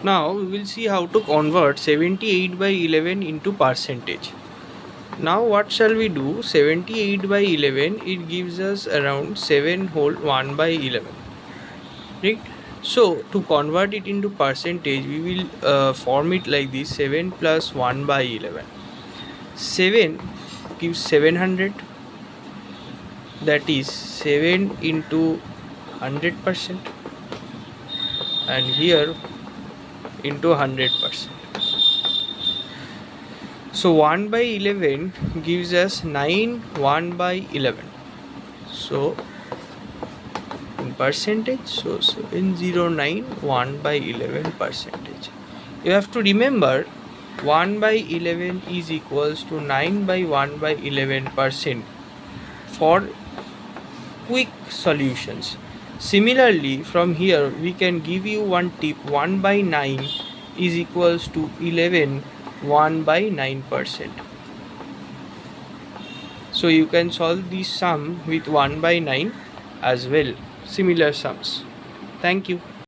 Now we will see how to convert 78 by 11 into percentage. Now what shall we do? 78 by 11, it gives us around 7 whole 1 by 11, right? So to convert it into percentage, we will form it like this: 7 plus 1 by 11. 7 gives 700, that is 7 into 100%, and here into 100%. So 1 by 11 gives us 9 1 by 11. So in percentage, so 709 1 by 11 percentage. You have to remember 1 by 11 is equals to 9 by 1 by 11% for quick solutions. Similarly, from here we can give you one tip: 1 by 9 is equals to 11 1 by 9%. So you can solve this sum with 1 by 9 as well, similar sums. Thank you.